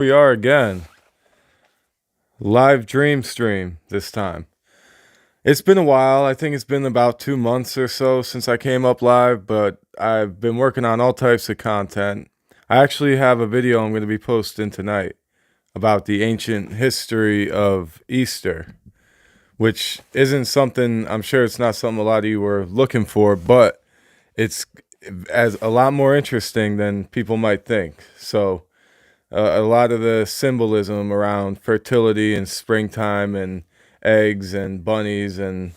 We are again. Live dream stream this time. It's been a while. I think it's been about 2 months or so since I came up live, but I've been working on all types of content. I actually have a video I'm going to be posting tonight about the ancient history of Easter, which isn't something, I'm sure it's not something a lot of you were looking for, but it's as a lot more interesting than people might think. So a lot of the symbolism around fertility and springtime and eggs and bunnies and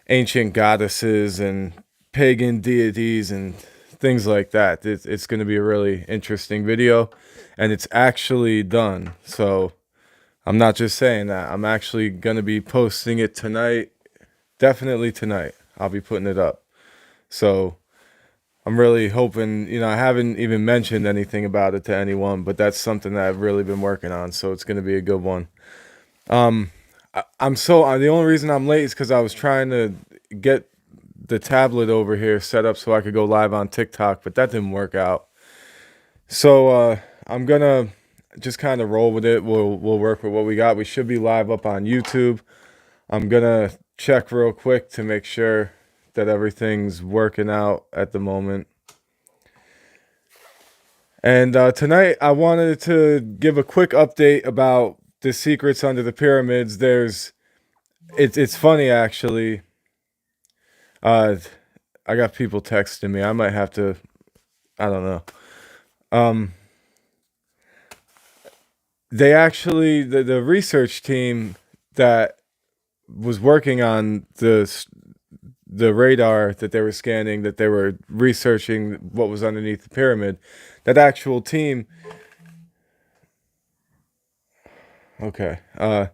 ancient goddesses and pagan deities and things like that. It's going to be a really interesting video, and it's actually done. So I'm not just saying that. I'm actually going to be posting it tonight. Definitely tonight. I'll be putting it up. So I'm really hoping, I haven't even mentioned anything about it to anyone, but that's something that I've really been working on. So it's going to be a good one. The only reason I'm late is because I was trying to get the tablet over here set up so I could go live on TikTok, but that didn't work out. So I'm going to just kind of roll with it. We'll work with what we got. We should be live up on YouTube. I'm going to check real quick to make sure that everything's working out at the moment. And tonight I wanted to give a quick update about the secrets under the pyramids. It's funny actually. I got people texting me. I might have to, I don't know. They actually, the research team that was working on the radar that they were scanning, that they were researching what was underneath the pyramid, that actual team, that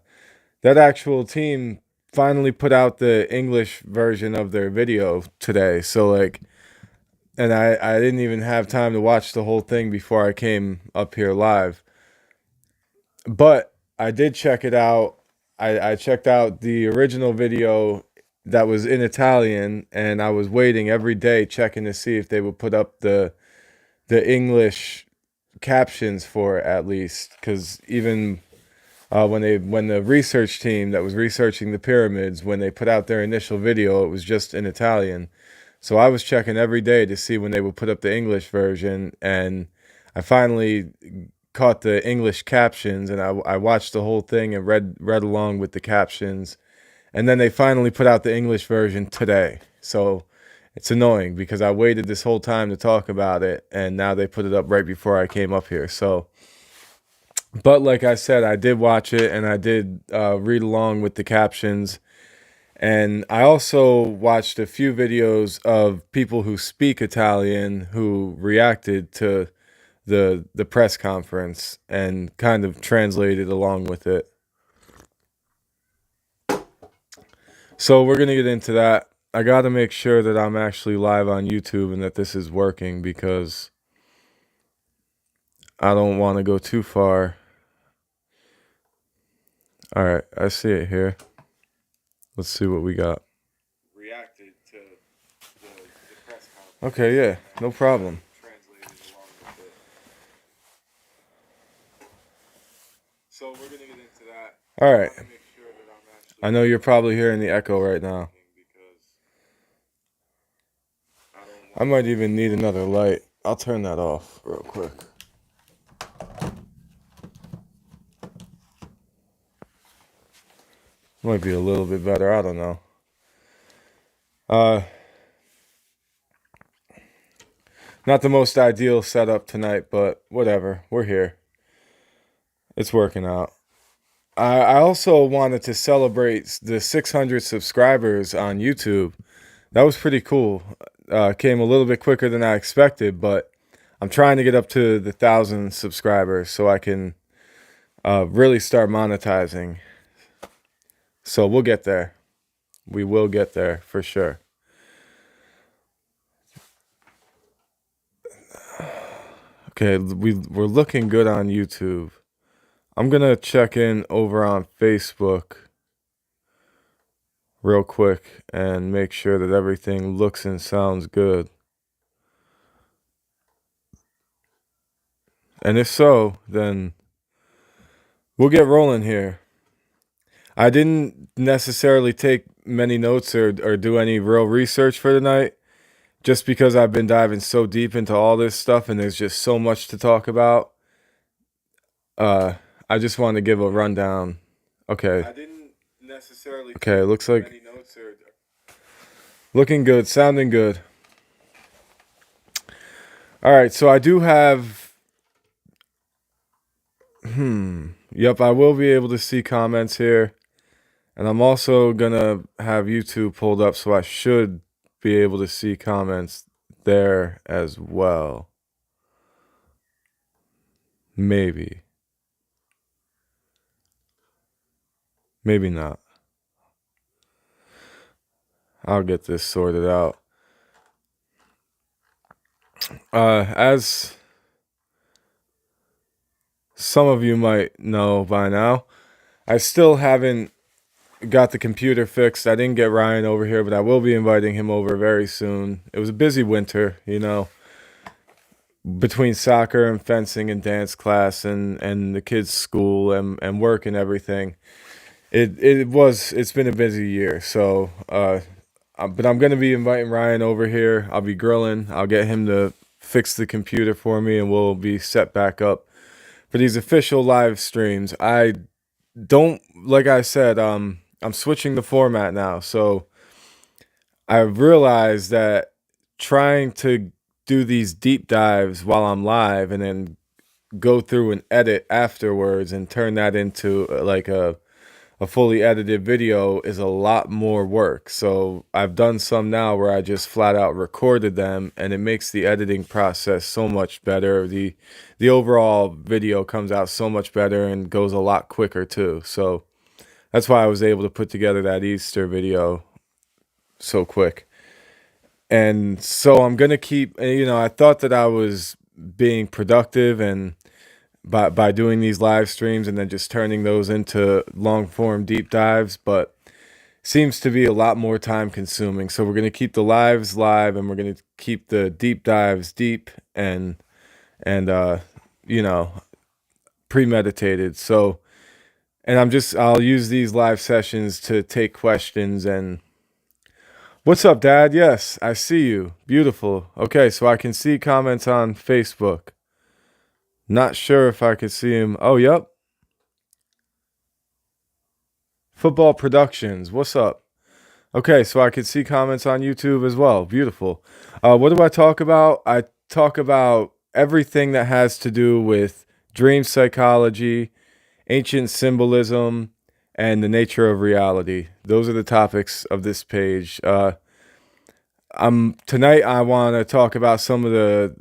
actual team finally put out the English version of their video today. So and I didn't even have time to watch the whole thing before I came up here live, but I did check it out. I checked out the original video that was in Italian, and I was waiting every day checking to see if they would put up the English captions for it, at least, because even when the research team that was researching the pyramids, when they put out their initial video, it was just in Italian. So I was checking every day to see when they would put up the English version, and I finally caught the English captions, and I watched the whole thing and read along with the captions, and then they finally put out the English version today. So it's annoying because I waited this whole time to talk about it, and now they put it up right before I came up here. So, but like I said, I did watch it, and I did read along with the captions. And I also watched a few videos of people who speak Italian who reacted to the press conference and kind of translated along with it. So we're going to get into that. I got to make sure that I'm actually live on YouTube and that this is working, because I don't want to go too far. All right, I see it here. Let's see what we got. Reacted to the press conference. Okay, yeah, no problem. Translated along with it. So we're going to get into that. All right. I know you're probably hearing the echo right now. I might even need another light. I'll turn that off real quick. Might be a little bit better. I don't know. Not the most ideal setup tonight, but whatever. We're here. It's working out. I also wanted to celebrate the 600 subscribers on YouTube. That was pretty cool. Came a little bit quicker than I expected, but I'm trying to get up to the 1,000 subscribers so I can really start monetizing. So we'll get there. We will get there for sure. Okay, we're looking good on YouTube. I'm going to check in over on Facebook real quick and make sure that everything looks and sounds good. And if so, then We'll get rolling here. I didn't necessarily take many notes or do any real research for tonight, just because I've been diving so deep into all this stuff and there's just so much to talk about. Uh, I just want to give a rundown. Okay. I didn't necessarily. Okay, looks like many notes or looking good, sounding good. All right, so I do have. Yep, I will be able to see comments here. And I'm also gonna have YouTube pulled up, so I should be able to see comments there as well. Maybe. Maybe not. I'll get this sorted out. As some of you might know by now, I still haven't got the computer fixed. I didn't get Ryan over here, but I will be inviting him over very soon. It was a busy winter, between soccer and fencing and dance class and the kids' school and work and everything. It's been a busy year. So but I'm gonna be inviting Ryan over here. I'll be grilling. I'll get him to fix the computer for me, and we'll be set back up for these official live streams. I don't like I said. I'm switching the format now, so I've realized that trying to do these deep dives while I'm live and then go through and edit afterwards and turn that into like a fully edited video is a lot more work. So I've done some now where I just flat out recorded them, and it makes the editing process so much better. The overall video comes out so much better and goes a lot quicker too. So that's why I was able to put together that Easter video so quick. And so I'm going to keep, I thought that I was being productive and by doing these live streams and then just turning those into long form deep dives, but seems to be a lot more time consuming. So we're going to keep the lives live and we're going to keep the deep dives deep and premeditated. So, and I'll use these live sessions to take questions. And what's up, Dad? Yes, I see you. Beautiful. Okay, so I can see comments on Facebook. Not sure if I could see him. Oh, yep. Football Productions. What's up? Okay, so I could see comments on YouTube as well. Beautiful. What do I talk about? I talk about everything that has to do with dream psychology, ancient symbolism, and the nature of reality. Those are the topics of this page. Tonight I want to talk about some of the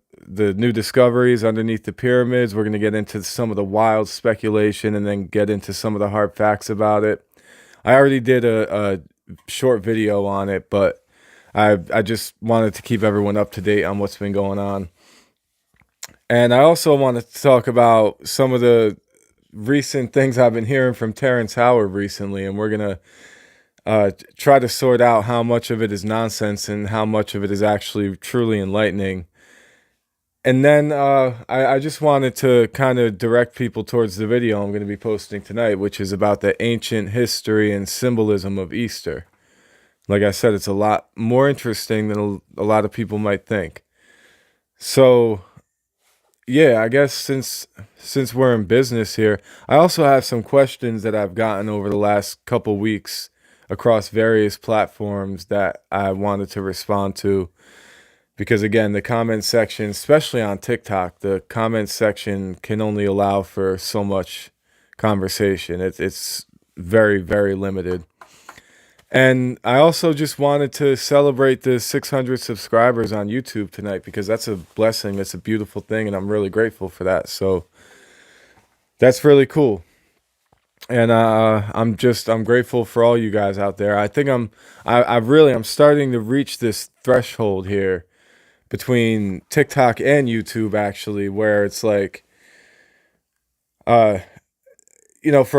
new discoveries underneath the pyramids. We're going to get into some of the wild speculation and then get into some of the hard facts about it. I already did a short video on it, but I just wanted to keep everyone up to date on what's been going on. And I also want to talk about some of the recent things I've been hearing from Terrence recently, and we're going to try to sort out how much of it is nonsense and how much of it is actually truly enlightening. And then I just wanted to kind of direct people towards the video I'm going to be posting tonight, which is about the ancient history and symbolism of Easter. Like I said, it's a lot more interesting than a lot of people might think. So, yeah, I guess since we're in business here, I also have some questions that I've gotten over the last couple weeks across various platforms that I wanted to respond to. Because again, the comment section, especially on TikTok, the comment section can only allow for so much conversation. It's very, very limited. And I also just wanted to celebrate the 600 subscribers on YouTube tonight because that's a blessing. That's a beautiful thing, and I'm really grateful for that. So that's really cool. And I'm grateful for all you guys out there. I think I'm starting to reach this threshold here between TikTok and YouTube, actually, where it's like, for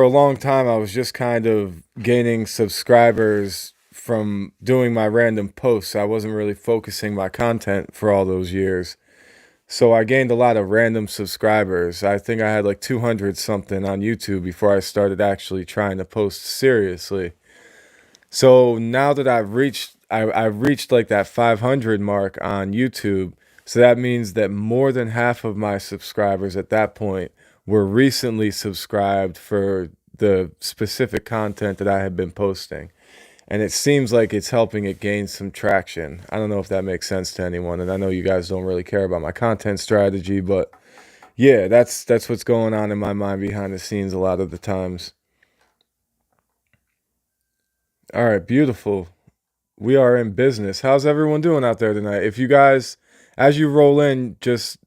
a long time, I was just kind of gaining subscribers from doing my random posts. I wasn't really focusing my content for all those years. So I gained a lot of random subscribers. I think I had like 200 something on YouTube before I started actually trying to post seriously. So now that I've reached like that 500 mark on YouTube. So that means that more than half of my subscribers at that point were recently subscribed for the specific content that I had been posting. And it seems like it's helping it gain some traction. I don't know if that makes sense to anyone, and I know you guys don't really care about my content strategy, but yeah, that's what's going on in my mind behind the scenes a lot of the times. All right, beautiful. We are in business. How's everyone doing out there tonight? If you guys, as you roll in, just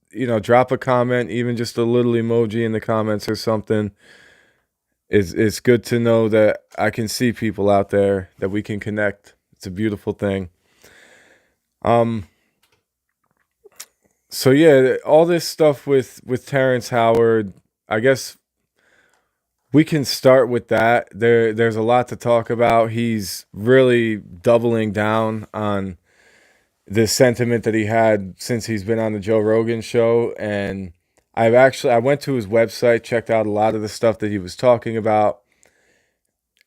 drop a comment, even just a little emoji in the comments or something. It's good to know that I can see people out there that we can connect. It's a beautiful thing. Um, so yeah, all this stuff with Terrence Howard, I guess we can start with that. There's a lot to talk about. He's really doubling down on the sentiment that he had since he's been on the Joe Rogan show, and I went to his website, checked out a lot of the stuff that he was talking about,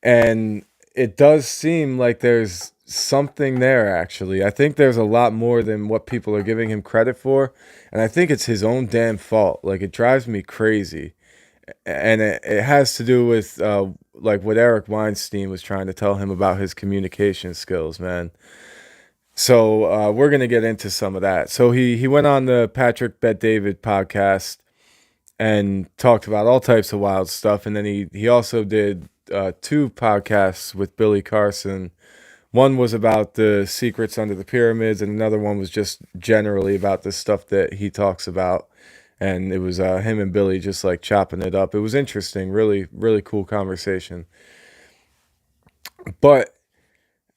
and it does seem like there's something there actually. I think there's a lot more than what people are giving him credit for, and I think it's his own damn fault. Like it drives me crazy. And it has to do with like what Eric Weinstein was trying to tell him about his communication skills, man. So we're gonna get into some of that. So he went on the Patrick Bet David podcast and talked about all types of wild stuff, and then he also did two podcasts with Billy Carson. One was about the secrets under the pyramids, and another one was just generally about the stuff that he talks about. And it was him and Billy just like chopping it up. It was interesting, really, really cool conversation. But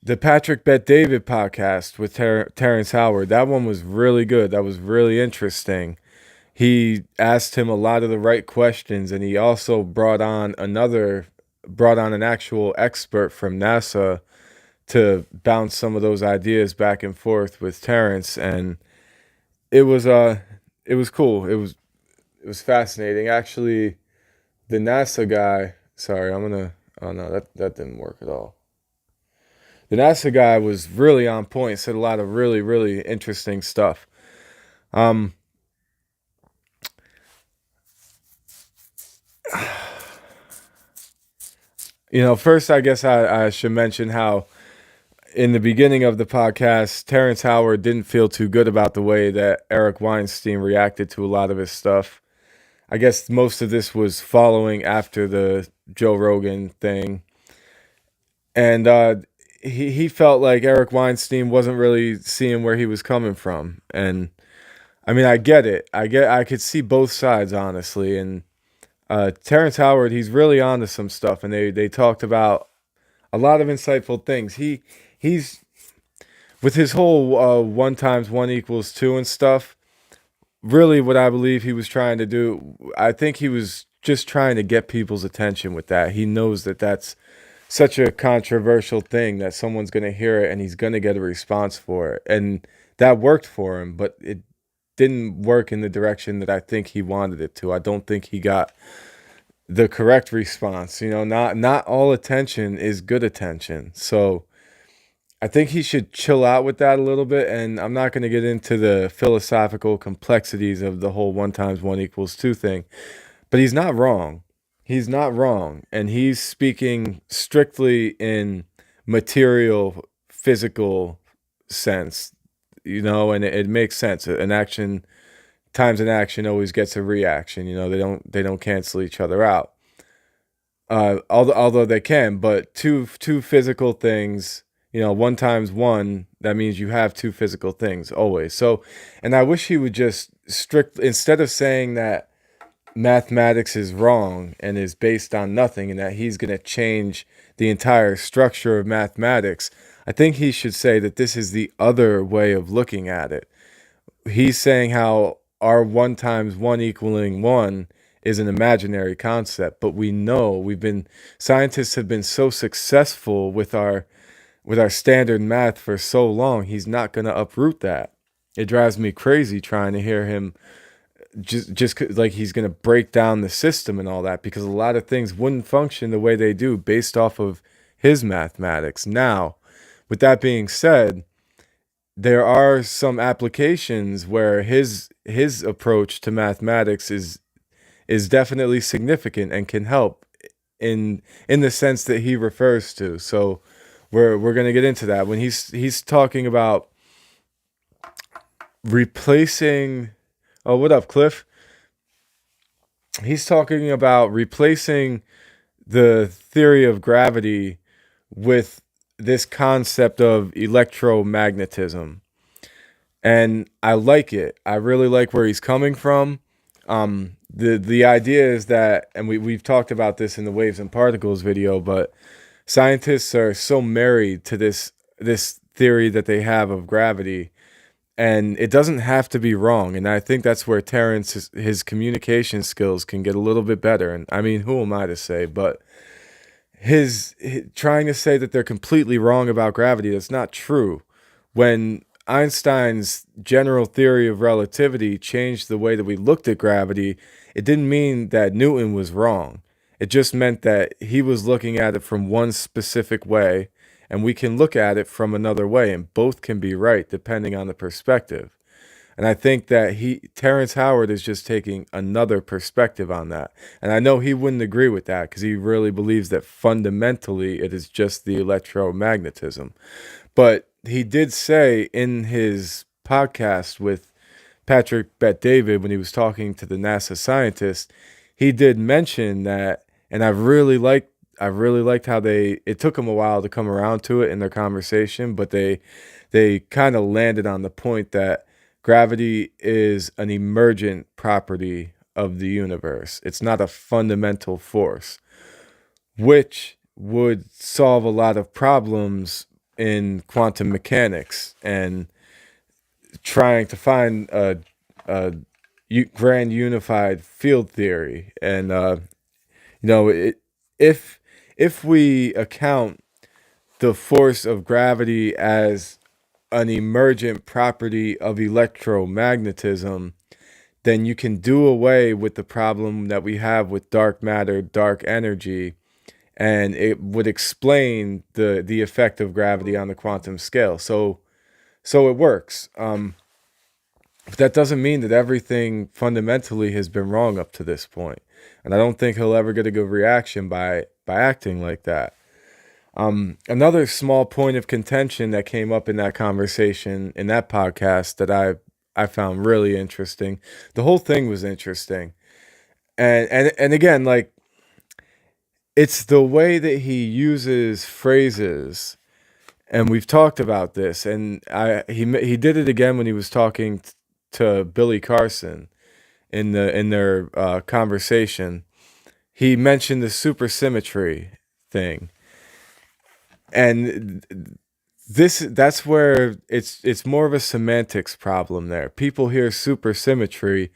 the Patrick Bet David podcast with Terrence Howard, that one was really good. That was really interesting. He asked him a lot of the right questions, and he also brought on an actual expert from NASA to bounce some of those ideas back and forth with Terrence, and it was it was cool. It was fascinating. Actually, the NASA guy, sorry, oh no, that didn't work at all. The NASA guy was really on point, said a lot of really, really interesting stuff. Um, First, I guess I should mention how in the beginning of the podcast, Terrence Howard didn't feel too good about the way that Eric Weinstein reacted to a lot of his stuff. I guess most of this was following after the Joe Rogan thing. And he felt like Eric Weinstein wasn't really seeing where he was coming from. And I mean, I get it. I could see both sides, honestly. And Terrence Howard, he's really onto some stuff. And they talked about a lot of insightful things. He's with his whole one times one equals two and stuff. Really, what I believe he was trying to do, I think he was just trying to get people's attention with that. He knows that that's such a controversial thing that someone's going to hear it and he's going to get a response for it. And that worked for him, but it didn't work in the direction that I think he wanted it to. I don't think he got the correct response. Not all attention is good attention. So I think he should chill out with that a little bit. And I'm not going to get into the philosophical complexities of the whole one times one equals two thing, but he's not wrong. He's not wrong. And he's speaking strictly in material, physical sense, and it makes sense. An action times an action always gets a reaction. They don't cancel each other out. Although they can, but two physical things, one times one, that means you have two physical things always. So, and I wish he would just instead of saying that mathematics is wrong and is based on nothing and that he's going to change the entire structure of mathematics, I think he should say that this is the other way of looking at it. He's saying how our one times one equaling one is an imaginary concept, but we know scientists have been so successful with our standard math for so long. He's not going to uproot that. it drives me crazy trying to hear him like he's going to break down the system and all that, because a lot of things wouldn't function the way they do based off of his mathematics. Now, with that being said, there are some applications where his approach to mathematics is definitely significant and can help in the sense that he refers to. So we're going to get into that when he's talking about replacing. Oh, what up, Cliff? He's talking about replacing the theory of gravity with this concept of electromagnetism. And I like it. I really like where he's coming from. The idea is that, and we've talked about this in the waves and particles video, but scientists are so married to this theory that they have of gravity, and it doesn't have to be wrong. And I think that's where Terrence his communication skills can get a little bit better. And I mean, who am I to say? But his trying to say that they're completely wrong about gravity, that's not true. When Einstein's general theory of relativity changed the way that we looked at gravity, it didn't mean that Newton was wrong. It just meant that he was looking at it from one specific way, and we can look at it from another way, and both can be right depending on the perspective. And I think that Terrence Howard is just taking another perspective on that. And I know he wouldn't agree with that because he really believes that fundamentally it is just the electromagnetism. But he did say in his podcast with Patrick Bet David, when he was talking to the NASA scientist, he did mention that, and I really liked how it took them a while to come around to it in their conversation, but they kind of landed on the point that gravity is an emergent property of the universe. It's not a fundamental force, which would solve a lot of problems in quantum mechanics and trying to find a grand unified field theory. And if if we account the force of gravity as an emergent property of electromagnetism, then you can do away with the problem that we have with dark matter, dark energy, and it would explain the effect of gravity on the quantum scale. So it works. But that doesn't mean that everything fundamentally has been wrong up to this point. And I don't think he'll ever get a good reaction by acting like that. Another small point of contention that came up in that conversation in that podcast that I found really interesting. The whole thing was interesting. And again, like, it's the way that he uses phrases, and we've talked about this, and he did it again when he was talking to Billy Carson in their conversation. He mentioned the supersymmetry thing, and that's where it's more of a semantics problem there. People hear supersymmetry.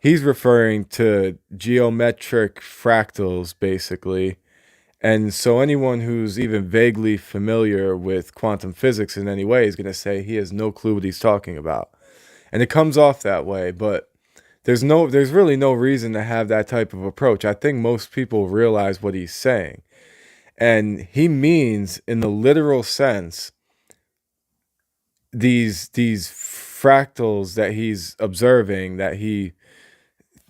He's referring to geometric fractals, basically. And so anyone who's even vaguely familiar with quantum physics in any way is going to say he has no clue what he's talking about. And it comes off that way, but there's really no reason to have that type of approach. I think most people realize what he's saying. And he means, in the literal sense, these fractals that he's observing, that he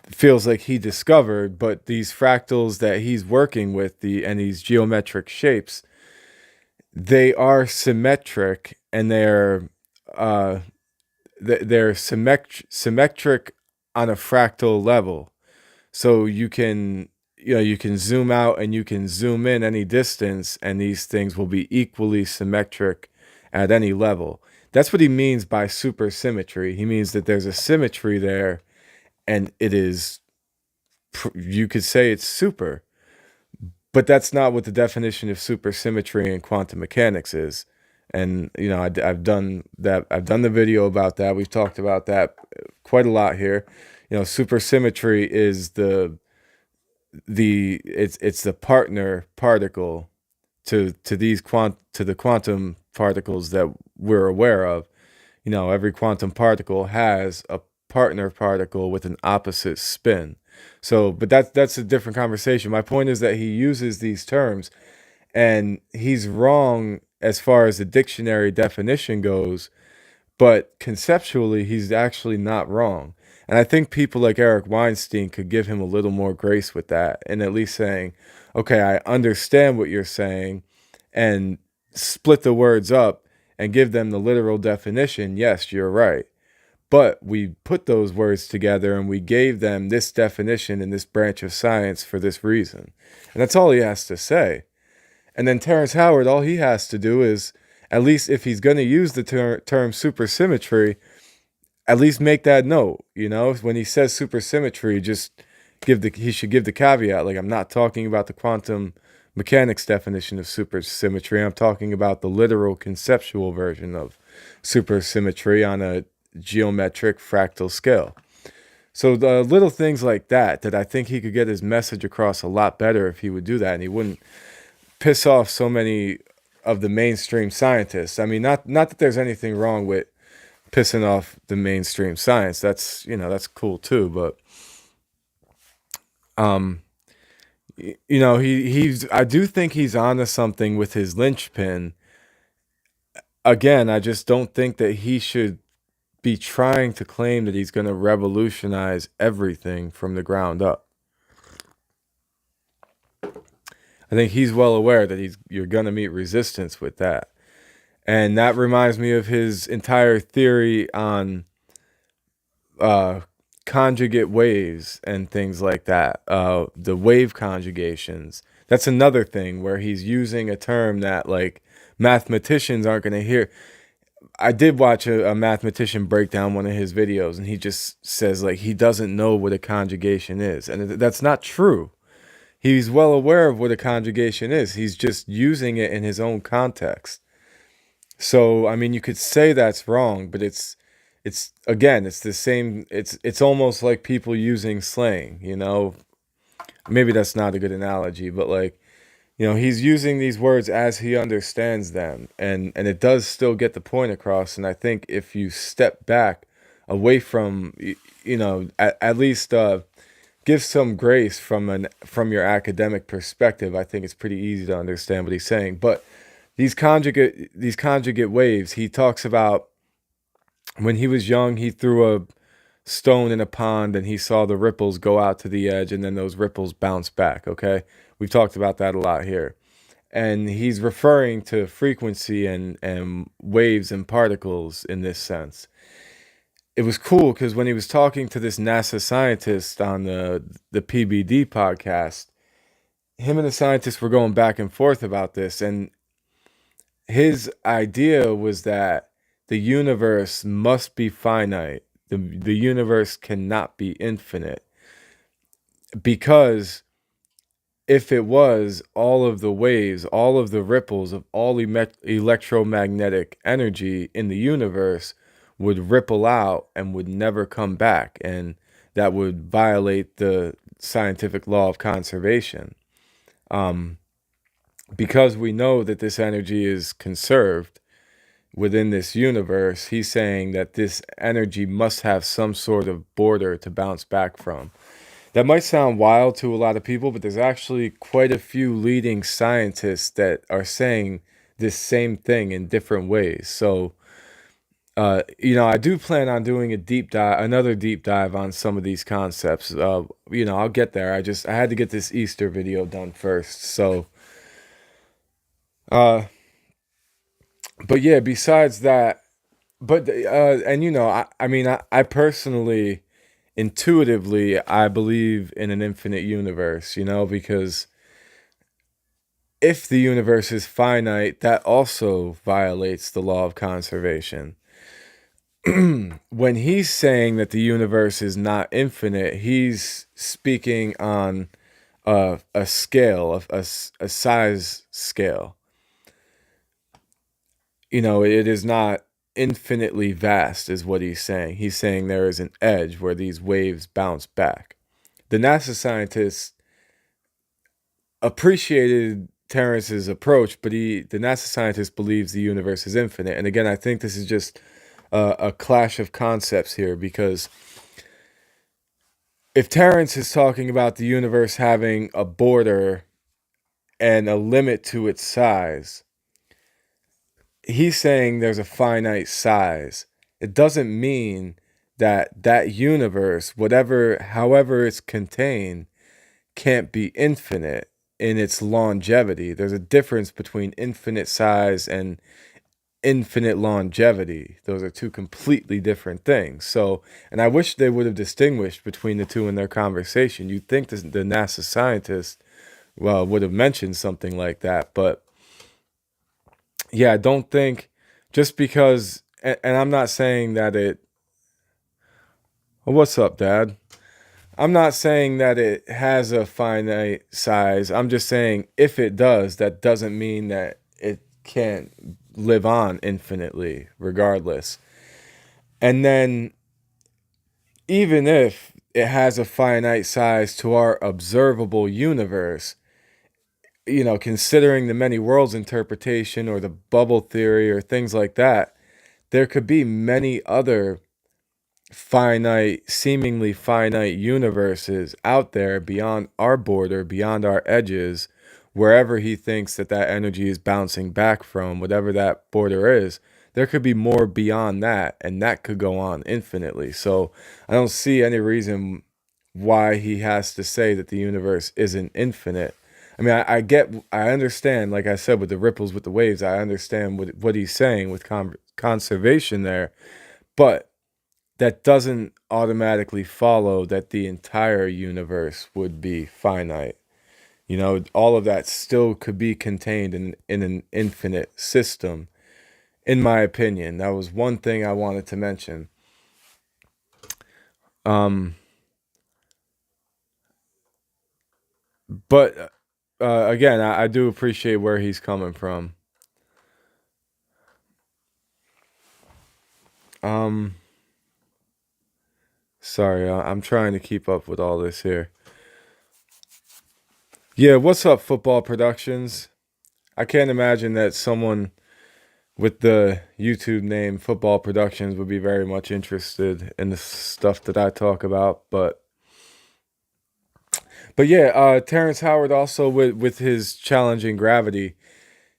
feels like he discovered, but these fractals that he's working with, and these geometric shapes, they are symmetric, and they're symmetric on a fractal level. So you can zoom out and you can zoom in any distance, and these things will be equally symmetric at any level. That's what he means by supersymmetry. He means that there's a symmetry there, and you could say it's super, but that's not what the definition of supersymmetry in quantum mechanics is. And I've done that. I've done the video about that. We've talked about that quite a lot here. Supersymmetry is it's the partner particle to the quantum particles that we're aware of. every quantum particle has a partner particle with an opposite spin. So, but that's a different conversation. My point is that he uses these terms, and he's wrong as far as the dictionary definition goes, but conceptually he's actually not wrong. And I think people like Eric Weinstein could give him a little more grace with that, and at least saying, okay, I understand what you're saying, and split the words up and give them the literal definition. Yes, you're right, but we put those words together and we gave them this definition in this branch of science for this reason. And that's all he has to say. And then Terrence Howard, all he has to do is, at least if he's going to use the term supersymmetry, at least make that note. When he says supersymmetry, just he should give the caveat, like, I'm not talking about the quantum mechanics definition of supersymmetry. I'm talking about the literal conceptual version of supersymmetry on a geometric fractal scale. So the little things like that I think he could get his message across a lot better if he would do that, and he wouldn't piss off so many of the mainstream scientists. I mean, not that there's anything wrong with pissing off the mainstream science. That's cool too, but he's I do think he's onto something with his linchpin. Again, I just don't think that he should be trying to claim that he's going to revolutionize everything from the ground up. I think he's well aware that you're going to meet resistance with that. And that reminds me of his entire theory on conjugate waves and things like that. The wave conjugations. That's another thing where he's using a term that, like, mathematicians aren't going to hear. I did watch a mathematician break down one of his videos, and he just says, like, he doesn't know what a conjugation is. And that's not true. He's well aware of what a conjugation is. He's just using it in his own context. So, I mean, you could say that's wrong, but it's again, it's the same. It's almost like people using slang, Maybe that's not a good analogy, but, like, he's using these words as he understands them, and it does still get the point across. And I think if you step back away from, at least give some grace from your academic perspective, I think it's pretty easy to understand what he's saying. But these conjugate waves, he talks about when he was young, he threw a stone in a pond and he saw the ripples go out to the edge, and then those ripples bounce back. Okay, we've talked about that a lot here, and he's referring to frequency and waves and particles in this sense. It was cool because when he was talking to this NASA scientist on the PBD podcast, him and the scientist were going back and forth about this, and his idea was that the universe must be finite. The universe cannot be infinite, because if it was, all of the waves, all of the ripples of all electromagnetic energy in the universe would ripple out and would never come back, and that would violate the scientific law of conservation. Because we know that this energy is conserved within this universe, he's saying that this energy must have some sort of border to bounce back from. That might sound wild to a lot of people, but there's actually quite a few leading scientists that are saying this same thing in different ways. So, I do plan on doing another deep dive on some of these concepts. I'll get there. I had to get this Easter video done first. So, but yeah, besides that, I personally, intuitively, I believe in an infinite universe, because if the universe is finite, that also violates the law of conservation. When he's saying that the universe is not infinite, he's speaking on a scale, a size scale. It is not infinitely vast, is what he's saying. He's saying there is an edge where these waves bounce back. The NASA scientists appreciated Terrence's approach, but the NASA scientist believes the universe is infinite. And again, I think this is just a clash of concepts here, because if Terrence is talking about the universe having a border and a limit to its size, he's saying there's a finite size. It doesn't mean that that universe, whatever, however it's contained, can't be infinite in its longevity. There's a difference between infinite size and infinite longevity. Those are two completely different things. So, and I wish they would have distinguished between the two in their conversation. You'd think the NASA scientist, well, would have mentioned something like that. But yeah, I don't think just because, and I'm not saying that it, well, what's up, Dad? I'm not saying that it has a finite size. I'm just saying if it does, that doesn't mean that it can't live on infinitely, regardless. And then, even if it has a finite size to our observable universe, considering the many worlds interpretation or the bubble theory or things like that, there could be many other finite, seemingly finite universes out there beyond our border, beyond our edges, wherever he thinks that that energy is bouncing back from, whatever that border is. There could be more beyond that, and that could go on infinitely. So I don't see any reason why he has to say that the universe isn't infinite. I mean, I understand, like I said, with the ripples, with the waves, I understand what he's saying with conservation there, but that doesn't automatically follow that the entire universe would be finite. All of that still could be contained in an infinite system, in my opinion. That was one thing I wanted to mention. Um, but again, I do appreciate where he's coming from. Um, Sorry, I'm trying to keep up with all this here. Yeah, what's up, Football Productions? I can't imagine that someone with the YouTube name Football Productions would be very much interested in the stuff that I talk about. But yeah, Terrence Howard also with his challenging gravity,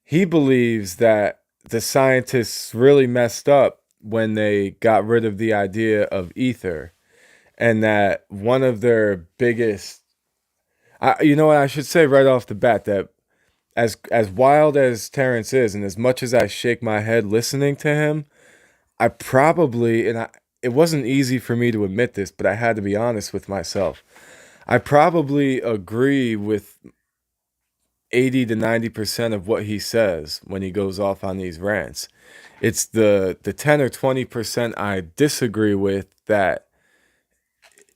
he believes that the scientists really messed up when they got rid of the idea of ether, and that one of their biggest, you know what, I should say right off the bat that as wild as Terrence is, and as much as I shake my head listening to him, I probably, it wasn't easy for me to admit this, but I had to be honest with myself. I probably agree with 80 to 90% of what he says when he goes off on these rants. It's the 10 or 20% I disagree with that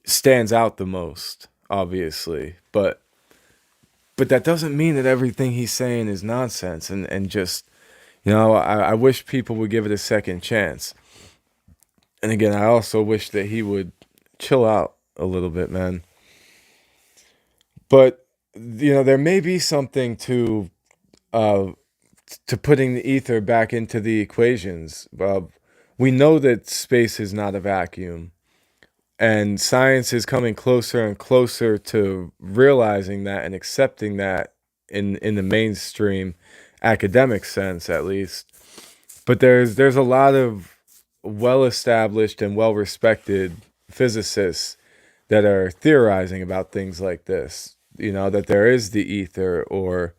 stands out the most, obviously. But that doesn't mean that everything he's saying is nonsense, and just, I wish people would give it a second chance. And again, I also wish that he would chill out a little bit, man. But there may be something uh, to putting the ether back into the equations. We know that space is not a vacuum, and science is coming closer and closer to realizing that and accepting that in the mainstream academic sense, at least. But there's a lot of well established and well respected physicists that are theorizing about things like this. That there is the ether, or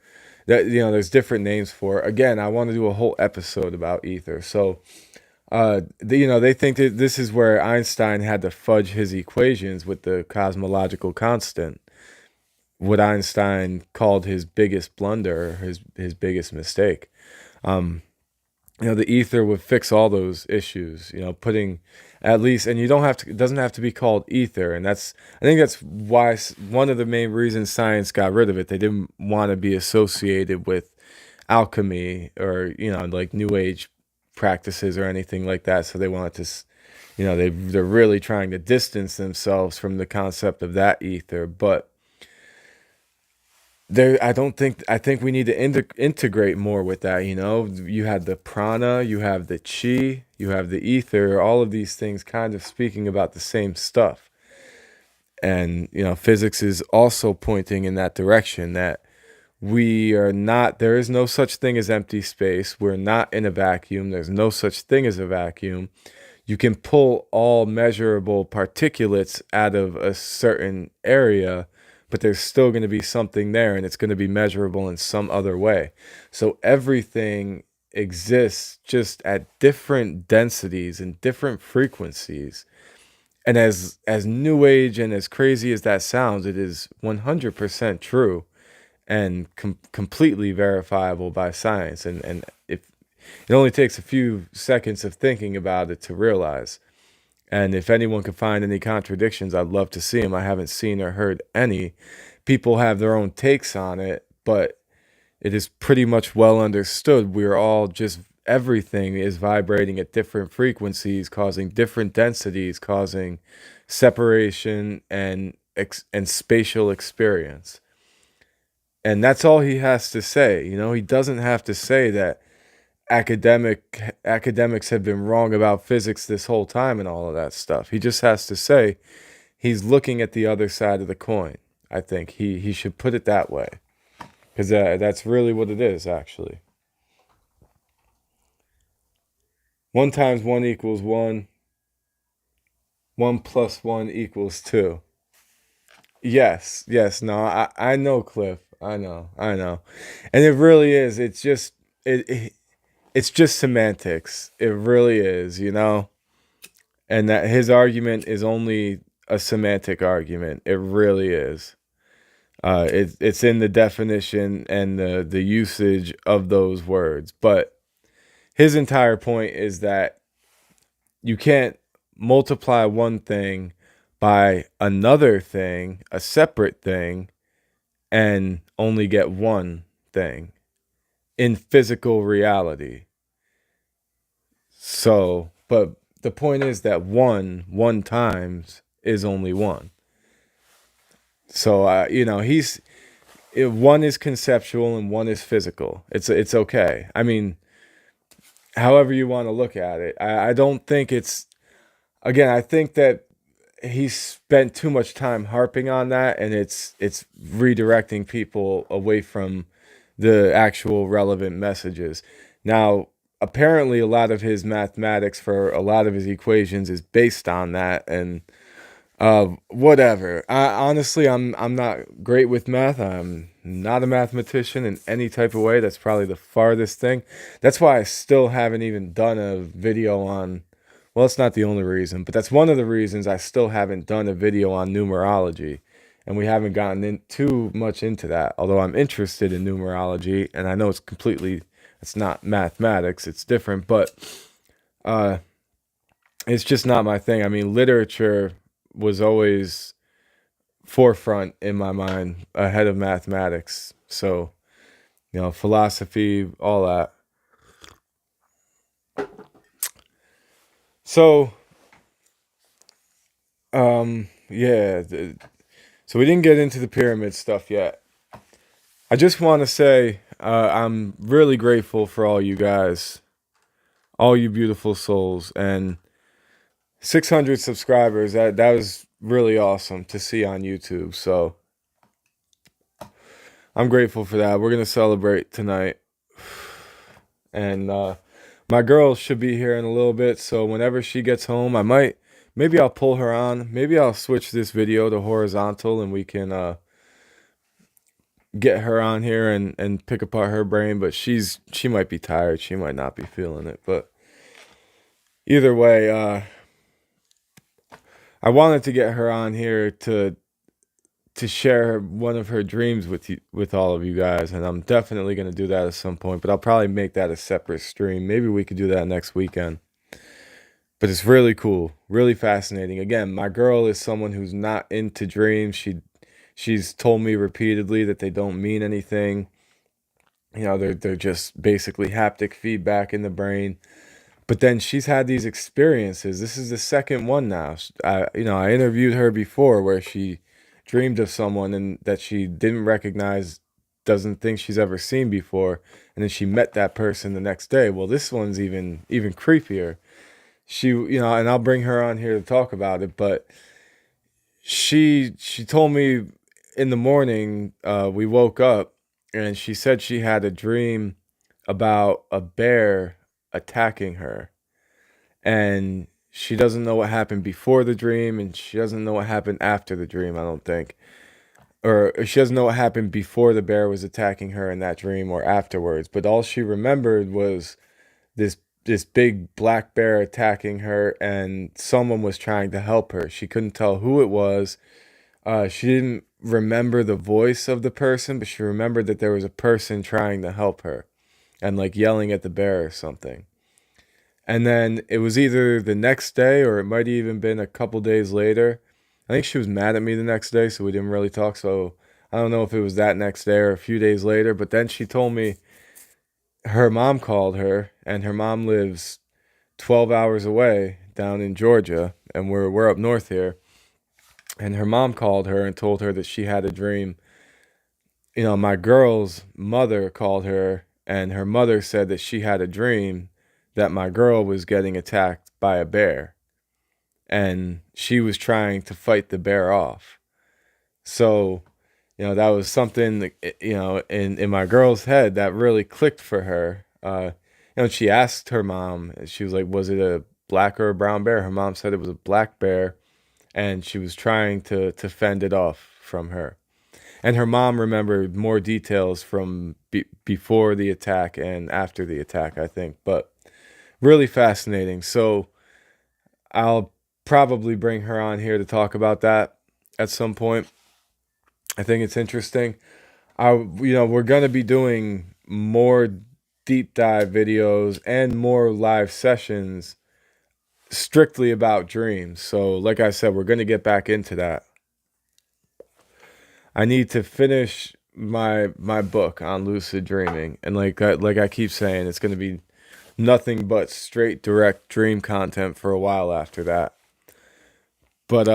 that there's different names for it. Again, I want to do a whole episode about ether. So they think that this is where Einstein had to fudge his equations with the cosmological constant, what Einstein called his biggest blunder, his biggest mistake. The ether would fix all those issues, putting at least, and you don't have to, it doesn't have to be called ether. And I think that's why one of the main reasons science got rid of it. They didn't want to be associated with alchemy or, like new age practices or anything like that. So they wanted to, they're really trying to distance themselves from the concept of that ether. But I think we need to integrate more with that, you know. You had the prana, you have the chi, you have the ether, all of these things kind of speaking about the same stuff. And, you know, physics is also pointing in that direction, that we are not, there is no such thing as empty space. We're not in a vacuum. There's no such thing as a vacuum. You can pull all measurable particulates out of a certain area, but there's still going to be something there, and it's going to be measurable in some other way. So everything exists just at different densities and different frequencies. And as new age and as crazy as that sounds, it is 100% true and completely verifiable by science. And if it only takes a few seconds of thinking about it to realize. And if anyone can find any contradictions, I'd love to see them. I haven't seen or heard any. People have their own takes on it, but it is pretty much well understood. We're all just, everything is vibrating at different frequencies, causing different densities, causing separation and spatial experience. And that's all he has to say. You know, he doesn't have to say that academics have been wrong about physics this whole time and all of that stuff. He just has to say he's looking at the other side of the coin. I think he should put it that way, because that's really what it is, actually. One times one equals one. One plus one equals two. Yes, yes, no, I know, Cliff. I know. And it really is. It's just semantics. It really is, you know? And that his argument is only a semantic argument. It really is. It's in the definition and the usage of those words. But his entire point is that you can't multiply one thing by another thing, a separate thing, and only get one thing in physical reality. So, but the point is that one times is only one. So, you know, one is conceptual and one is physical. It's okay. I mean, however you want to look at it. I don't think it's, again, I think that he spent too much time harping on that, and it's redirecting people away from the actual relevant messages. Now, apparently a lot of his mathematics for a lot of his equations is based on that, and whatever. Honestly, I'm not great with math. I'm not a mathematician in any type of way. That's probably the farthest thing. That's why I still haven't even done a video on, well, it's not the only reason, but that's one of the reasons I still haven't done a video on numerology. And we haven't gotten in too much into that. Although I'm interested in numerology, and I know it's not mathematics, it's different, but uh, it's just not my thing. I mean, literature was always forefront in my mind ahead of mathematics. So, you know, philosophy, all that. So, yeah. So we didn't get into the pyramid stuff yet. I just want to say I'm really grateful for all you guys, all you beautiful souls, and 600 subscribers. That was really awesome to see on YouTube. So I'm grateful for that. We're gonna celebrate tonight, and my girl should be here in a little bit. So whenever she gets home, maybe I'll pull her on. Maybe I'll switch this video to horizontal, and we can get her on here and pick apart her brain. But she might be tired. She might not be feeling it. But either way, I wanted to get her on here to share one of her dreams with all of you guys, and I'm definitely going to do that at some point, but I'll probably make that a separate stream. Maybe we could do that next weekend. But it's really cool, really fascinating. Again, my girl is someone who's not into dreams. She's told me repeatedly that they don't mean anything. You know, they're just basically haptic feedback in the brain. But then she's had these experiences. This is the second one now. I interviewed her before where she dreamed of someone and that she didn't recognize doesn't think she's ever seen before, and then she met that person the next day. Well, this one's even creepier. She, and I'll bring her on here to talk about it, but she told me in the morning, we woke up, and she said she had a dream about a bear attacking her, and she doesn't know what happened before the dream, and she doesn't know what happened after the dream, I don't think. Or she doesn't know what happened before the bear was attacking her in that dream or afterwards, but all she remembered was this this big black bear attacking her, and someone was trying to help her. She couldn't tell who it was. She didn't remember the voice of the person, but she remembered that there was a person trying to help her and like yelling at the bear or something. And then it was either the next day or it might have even been a couple days later. I think she was mad at me the next day, so we didn't really talk. So I don't know if it was that next day or a few days later. But then she told me her mom called her, and her mom lives 12 hours away down in Georgia, and we're up north here. And her mom called her and told her that she had a dream. My girl's mother called her, and her mother said that she had a dream that my girl was getting attacked by a bear, and she was trying to fight the bear off. So, that was something that, in my girl's head that really clicked for her. She asked her mom, she was like, was it a black or a brown bear? Her mom said it was a black bear, and she was trying to fend it off from her. And her mom remembered more details from before the attack and after the attack, I think. But really fascinating. So I'll probably bring her on here to talk about that at some point. I think it's interesting. We're going to be doing more deep dive videos and more live sessions strictly about dreams. So like I said, we're going to get back into that. I need to finish my book on lucid dreaming, and like I keep saying, it's going to be nothing but straight direct dream content for a while after that. But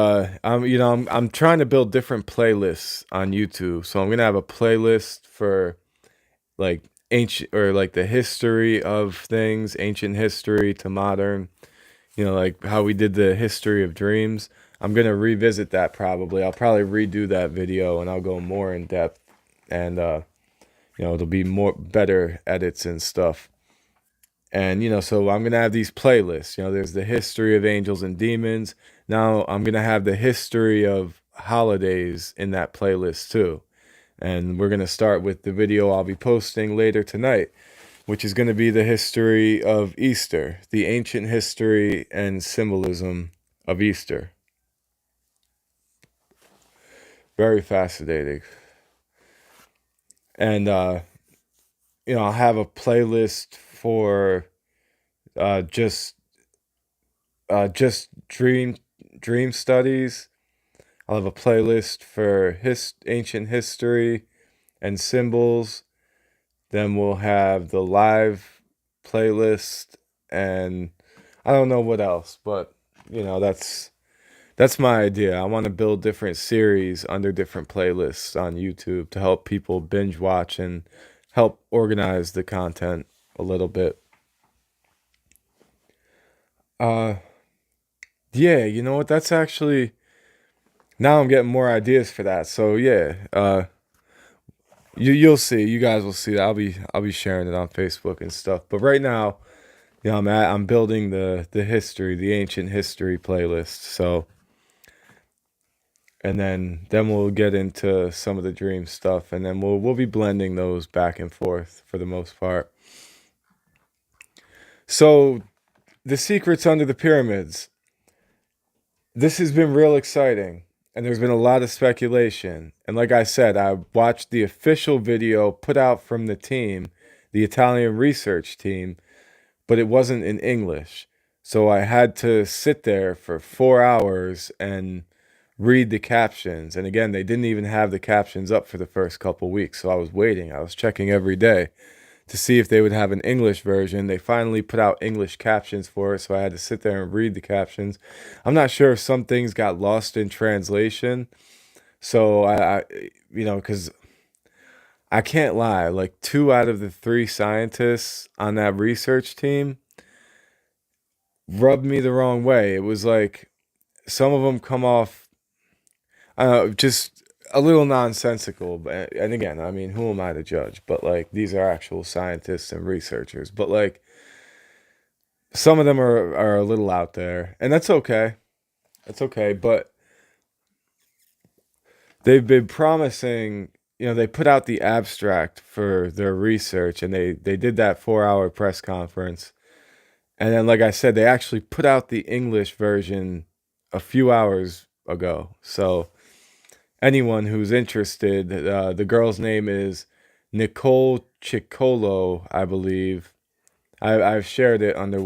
I'm trying to build different playlists on YouTube. So I'm going to have a playlist for like ancient, or like the history of things, ancient history to modern, like how we did the history of dreams. I'm going to revisit that probably. I'll probably redo that video, and I'll go more in depth, and it'll be more better edits and stuff. And so I'm going to have these playlists. There's the history of angels and demons. Now I'm going to have the history of holidays in that playlist too. And we're going to start with the video I'll be posting later tonight, which is going to be the history of Easter, the ancient history and symbolism of Easter. Very fascinating. And, I'll have a playlist for just dream studies. I'll have a playlist for ancient history and symbols. Then we'll have the live playlist, and I don't know what else, but that's my idea. I want to build different series under different playlists on YouTube to help people binge watch and help organize the content a little bit. Yeah, you know what? That's actually, now I'm getting more ideas for that. So yeah, you'll see. You guys will see that. I'll be sharing it on Facebook and stuff. But right now, I'm building the ancient history playlist. So, and then we'll get into some of the dream stuff, and then we'll be blending those back and forth for the most part. So, the secrets under the pyramids. This has been real exciting, and there's been a lot of speculation. And like I said, I watched the official video put out from the team, the Italian research team, but it wasn't in English. So I had to sit there for 4 hours and read the captions. And again, they didn't even have the captions up for the first couple weeks. So I was waiting. I was checking every day to see if they would have an English version. They finally put out English captions for it, so I had to sit there and read the captions. I'm not sure if some things got lost in translation. So because I can't lie, like two out of the three scientists on that research team rubbed me the wrong way. It was like some of them come off just a little nonsensical. But and again, I mean, who am I to judge? But like these are actual scientists and researchers. But like some of them are a little out there, and that's okay. That's okay. But they've been promising. They put out the abstract for their research, and they did that 4 hour press conference. And then, like I said, they actually put out the English version a few hours ago. So anyone who's interested, the girl's name is Nicole Chicolo, I believe. I've shared it under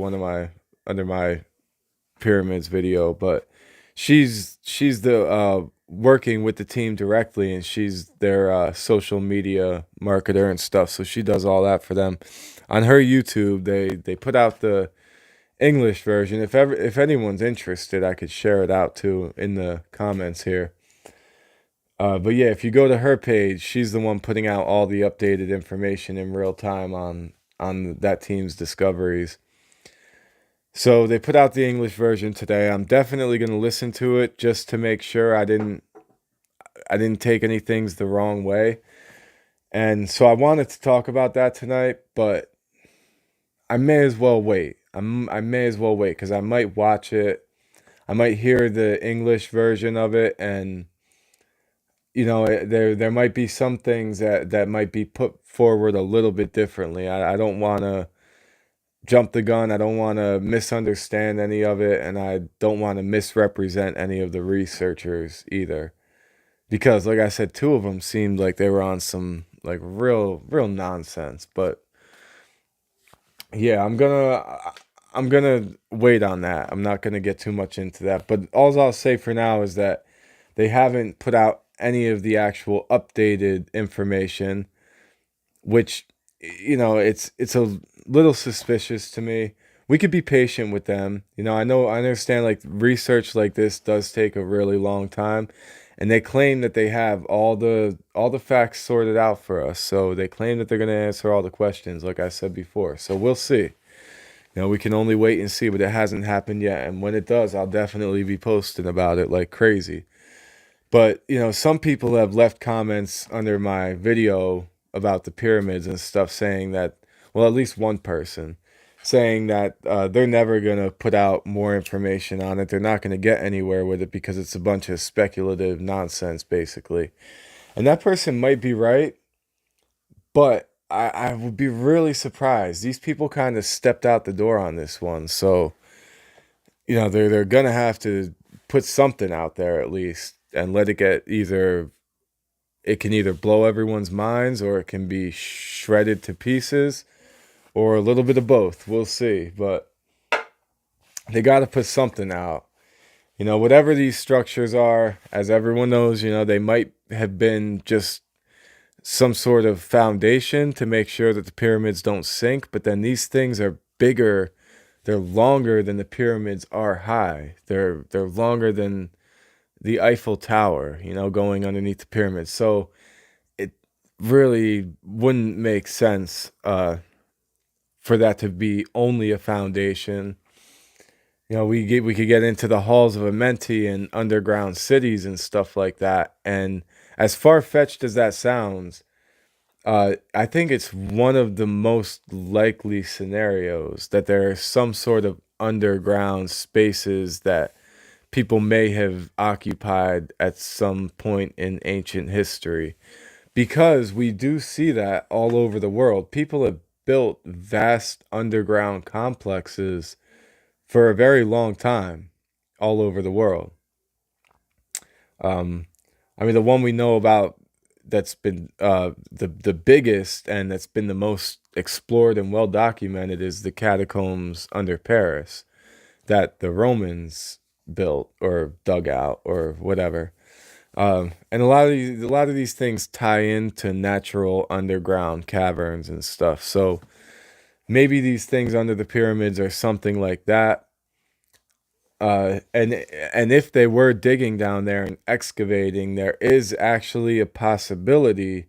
my pyramids video, but she's the working with the team directly, and she's their social media marketer and stuff. So she does all that for them. On her YouTube, they put out the English version. If anyone's interested, I could share it out too in the comments here. But yeah, if you go to her page, she's the one putting out all the updated information in real time on that team's discoveries. So they put out the English version today. I'm definitely going to listen to it just to make sure I didn't take any things the wrong way. And so I wanted to talk about that tonight, but I may as well wait. I may as well wait because I might watch it. I might hear the English version of it, and there might be some things that might be put forward a little bit differently. I don't want to jump the gun. I don't want to misunderstand any of it, and I don't want to misrepresent any of the researchers either. Because, like I said, two of them seemed like they were on some like real nonsense. But yeah, I'm gonna wait on that. I'm not gonna get too much into that. But all I'll say for now is that they haven't put out any of the actual updated information, which it's a little suspicious to me. We could be patient with them. I understand like research like this does take a really long time, and they claim that they have all the facts sorted out for us. So they claim that they're going to answer all the questions like I said before. So we'll see. We can only wait and see, but it hasn't happened yet, and when it does, I'll definitely be posting about it like crazy. But, some people have left comments under my video about the pyramids and stuff saying that, well, at least one person saying that they're never going to put out more information on it. They're not going to get anywhere with it because it's a bunch of speculative nonsense, basically. And that person might be right, but I would be really surprised. These people kind of stepped out the door on this one. So, they're going to have to put something out there at least and let it get it can either blow everyone's minds or it can be shredded to pieces or a little bit of both. We'll see. But they got to put something out. Whatever these structures are, as everyone knows, they might have been just some sort of foundation to make sure that the pyramids don't sink. But then these things are bigger. They're longer than the pyramids are high. They're longer than the Eiffel Tower, going underneath the pyramids. So it really wouldn't make sense for that to be only a foundation. We could get into the halls of Amenti and underground cities and stuff like that. And as far fetched as that sounds, I think it's one of the most likely scenarios that there are some sort of underground spaces that people may have occupied at some point in ancient history, because we do see that all over the world. People have built vast underground complexes for a very long time all over the world. Um, I mean, the one we know about that's been the biggest and that's been the most explored and well documented is the catacombs under Paris that the Romans built or dug out or whatever. And a lot of these things tie into natural underground caverns and stuff. So maybe these things under the pyramids are something like that. And if they were digging down there and excavating, there is actually a possibility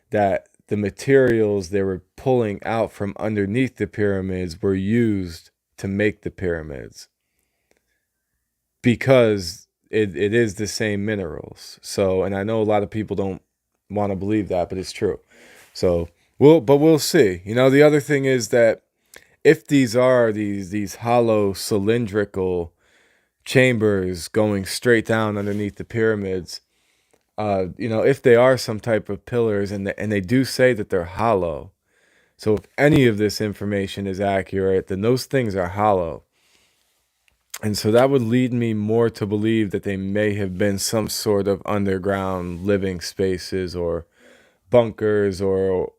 that the materials they were pulling out from underneath the pyramids were used to make the pyramids, because it is the same minerals. So, and I know a lot of people don't want to believe that, but it's true. So we'll see. The other thing is that if these are these hollow cylindrical chambers going straight down underneath the pyramids, if they are some type of pillars, and they do say that they're hollow. So if any of this information is accurate, then those things are hollow. And so that would lead me more to believe that they may have been some sort of underground living spaces, or bunkers, or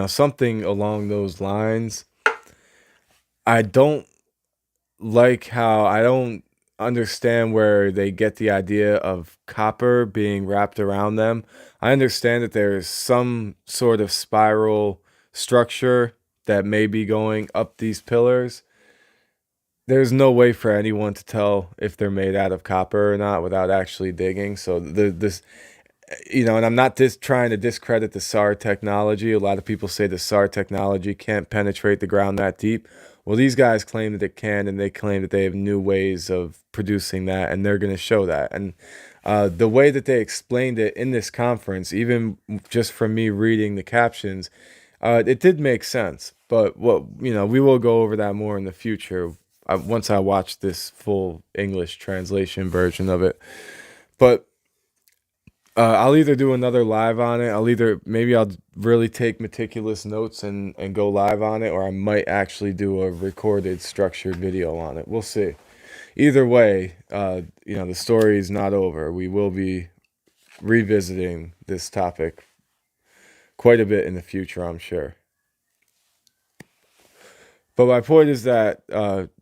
something along those lines. I don't I don't understand where they get the idea of copper being wrapped around them. I understand that there's some sort of spiral structure that may be going up these pillars. There's no way for anyone to tell if they're made out of copper or not without actually digging. So this, and I'm not trying to discredit the SAR technology. A lot of people say the SAR technology can't penetrate the ground that deep. Well, these guys claim that it can, and they claim that they have new ways of producing that, and they're going to show that. And the way that they explained it in this conference, even just from me reading the captions, it did make sense. But we will go over that more in the future, once I watch this full English translation version of it. But I'll either do another live on it. Maybe I'll really take meticulous notes and go live on it, or I might actually do a recorded structured video on it. We'll see. Either way, the story is not over. We will be revisiting this topic quite a bit in the future, I'm sure. But my point is that,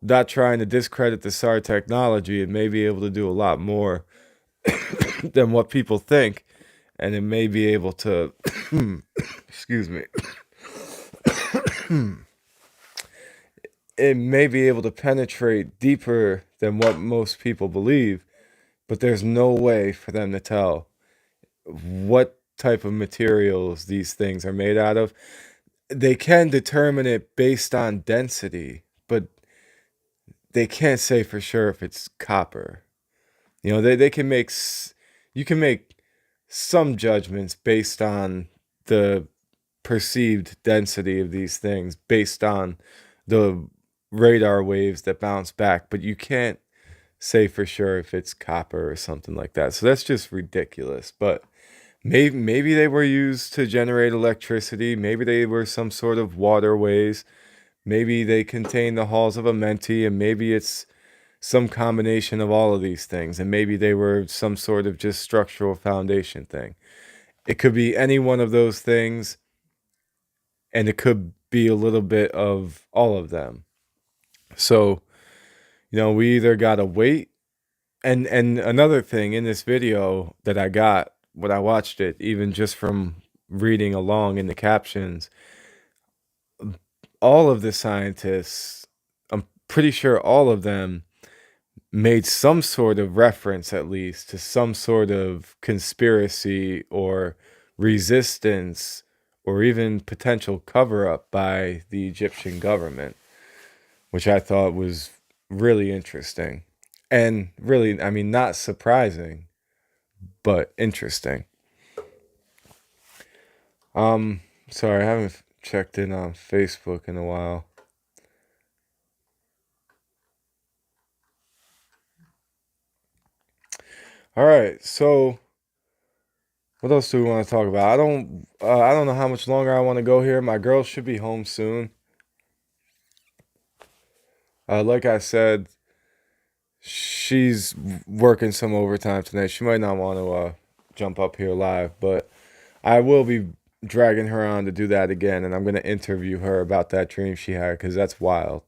not trying to discredit the SAR technology, it may be able to do a lot more than what people think, and it may be able to excuse me, it may be able to penetrate deeper than what most people believe, but there's no way for them to tell what type of materials these things are made out of. They can determine it based on density, but they can't say for sure if it's copper. They can make you can make some judgments based on the perceived density of these things, based on the radar waves that bounce back, but you can't say for sure if it's copper or something like that. So that's just ridiculous. But maybe they were used to generate electricity. Maybe they were some sort of waterways. Maybe they contain the halls of Amenti, and maybe it's some combination of all of these things, and maybe they were some sort of just structural foundation thing. It could be any one of those things, and it could be a little bit of all of them. So, we either gotta wait. And another thing in this video that I got when I watched it, even just from reading along in the captions, all of the scientists, I'm pretty sure all of them, made some sort of reference, at least, to some sort of conspiracy or resistance, or even potential cover up by the Egyptian government, which I thought was really interesting. And really, I mean, not surprising, but interesting. Sorry, I haven't checked in on Facebook in a while. All right, so what else do we want to talk about? I don't know how much longer I want to go here. My girl should be home soon. Like I said, she's working some overtime tonight. She might not want to jump up here live, but I will be dragging her on to do that again, and I'm going to interview her about that dream she had, because that's wild.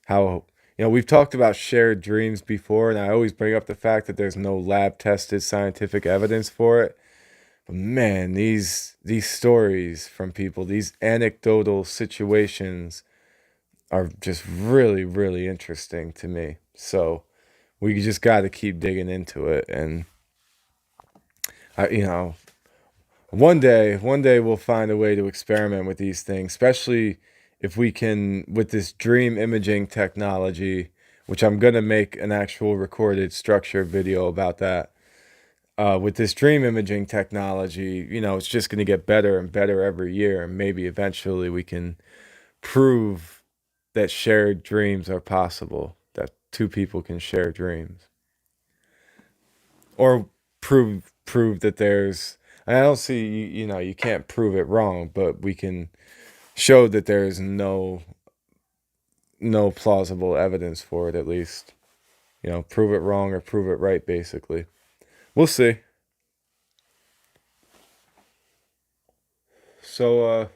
How, we've talked about shared dreams before, and I always bring up the fact that there's no lab tested scientific evidence for it. But man, these stories from people, these anecdotal situations, are just really, really interesting to me. So we just got to keep digging into it. And I, one day we'll find a way to experiment with these things, especially if we can with this dream imaging technology, which I'm gonna make an actual recorded structured video about that. With this dream imaging technology, it's just going to get better and better every year. And maybe eventually we can prove that shared dreams are possible, that two people can share dreams. Or prove that there's, and I don't see, you can't prove it wrong, but we can show that there's no plausible evidence for it, at least. Prove it wrong or prove it right, basically. We'll see. So,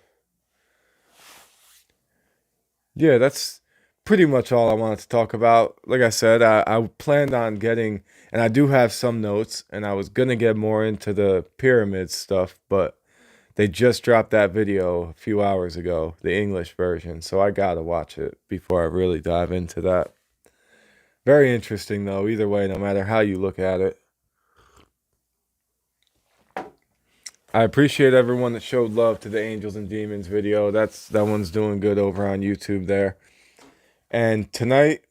yeah, that's pretty much all I wanted to talk about. Like I said, I planned on getting, and I do have some notes, and I was gonna get more into the pyramid stuff, but they just dropped that video a few hours ago, the English version, so I gotta watch it before I really dive into that. Very interesting, though, either way, no matter how you look at it. I appreciate everyone that showed love to the Angels and Demons video. That one's doing good over on YouTube there. And tonight,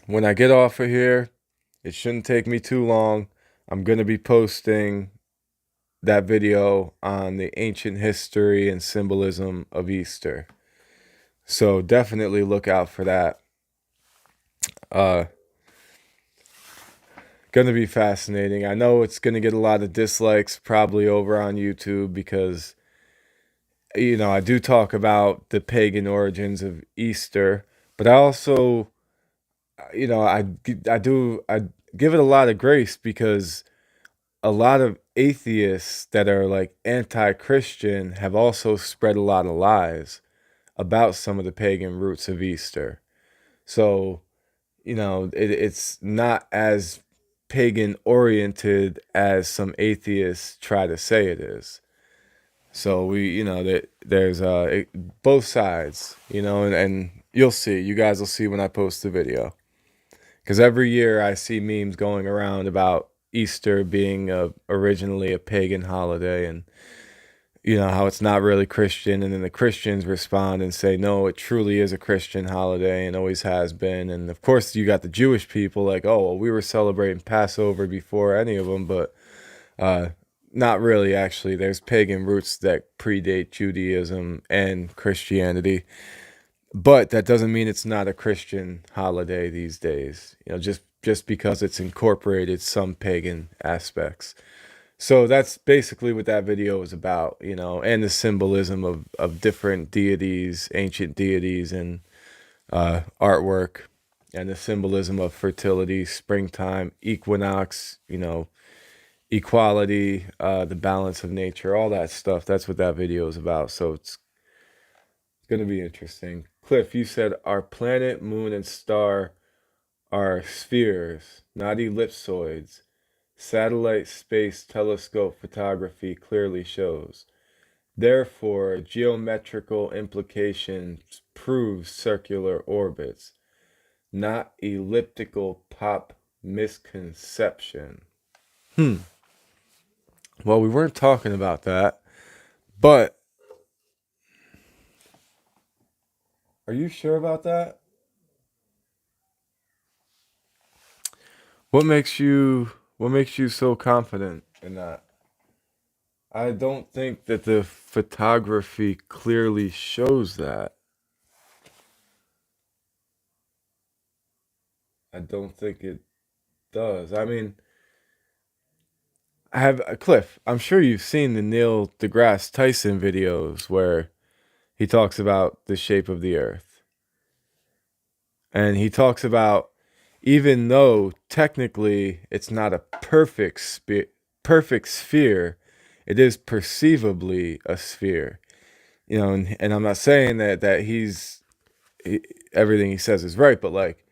when I get off of here, it shouldn't take me too long. I'm going to be posting that video on the ancient history and symbolism of Easter. So definitely look out for that. Uh, going to be fascinating. I know it's going to get a lot of dislikes probably over on YouTube because, I do talk about the pagan origins of Easter, but I also, I give it a lot of grace because a lot of atheists that are like anti-Christian have also spread a lot of lies about some of the pagan roots of Easter. So, it's not as pagan oriented as some atheists try to say it is. So that there's both sides, and you'll see. You guys will see when I post the video. Because every year I see memes going around about Easter being originally a pagan holiday, and how it's not really Christian, and then the Christians respond and say no, it truly is a Christian holiday and always has been. And of course you got the Jewish people like, oh well, we were celebrating Passover before any of them, but not really. Actually, there's pagan roots that predate Judaism and Christianity. But that doesn't mean it's not a Christian holiday these days. Just because it's incorporated some pagan aspects. So that's basically what that video is about, and the symbolism of different deities, ancient deities, and artwork, and the symbolism of fertility, springtime, equinox, equality, the balance of nature, all that stuff. That's what that video is about. So it's going to be interesting. Cliff, you said our planet, moon, and star are spheres, not ellipsoids. Satellite space telescope photography clearly shows. Therefore, geometrical implications prove circular orbits, not elliptical pop misconception. Well, we weren't talking about that, but are you sure about that? What makes you so confident in that? I don't think that the photography clearly shows that. I don't think it does. I mean, I have Cliff. I'm sure you've seen the Neil deGrasse Tyson videos where he talks about the shape of the Earth, and he talks about even though technically it's not a perfect sphere, it is perceivably a sphere. And I'm not saying that everything he says is right, but like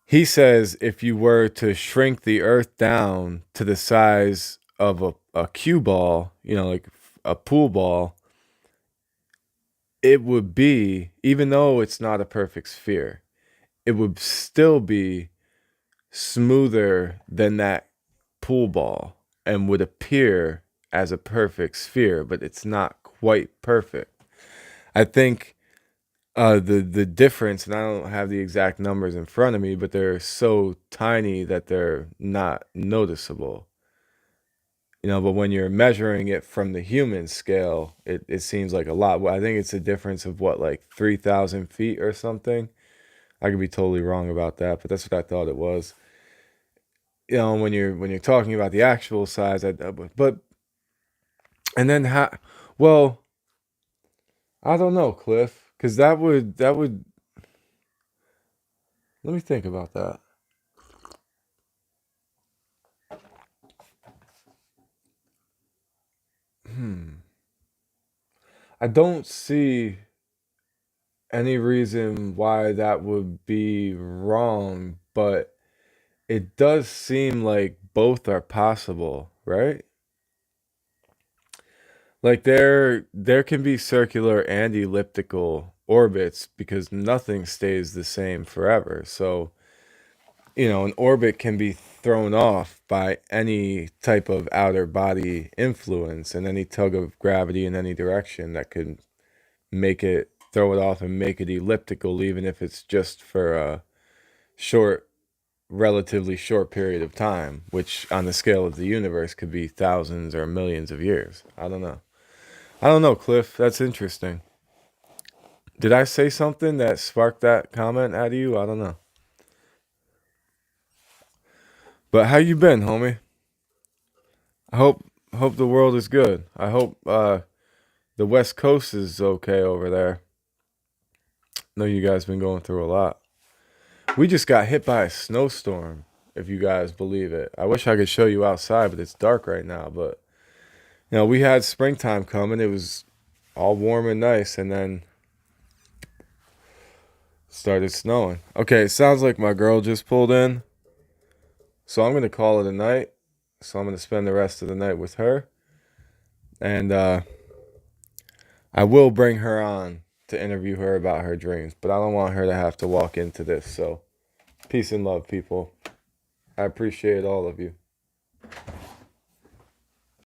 he says, if you were to shrink the Earth down to the size of a cue ball, like a pool ball, it would be, even though it's not a perfect sphere, it would still be smoother than that pool ball and would appear as a perfect sphere, but it's not quite perfect. I think the difference, and I don't have the exact numbers in front of me, but they're so tiny that they're not noticeable. But when you're measuring it from the human scale, it seems like a lot. Well, I think it's a difference of what, like 3,000 feet or something. I could be totally wrong about that, but that's what I thought it was. When you're talking about the actual size, but and then how? Well, I don't know, Cliff, because that would. Let me think about that. Hmm. I don't see any reason why that would be wrong, but it does seem like both are possible, right? Like there can be circular and elliptical orbits because nothing stays the same forever. So, an orbit can be thrown off by any type of outer body influence and any tug of gravity in any direction that could make it throw it off and make it elliptical, even if it's just for a short, relatively short period of time, which on the scale of the universe could be thousands or millions of years. I don't know. I don't know, Cliff. That's interesting. Did I say something that sparked that comment out of you? I don't know. But how you been, homie? I hope the world is good. I hope the West Coast is okay over there. Know you guys been going through a lot. We just got hit by a snowstorm, if you guys believe it. I wish I could show you outside, but it's dark right now. But we had springtime coming. It was all warm and nice, and then started snowing. Okay, it sounds like my girl just pulled in, so I'm gonna call it a night. So I'm gonna spend the rest of the night with her, and I will bring her on to interview her about her dreams. But I don't want her to have to walk into this. So peace and love, people. I appreciate all of you.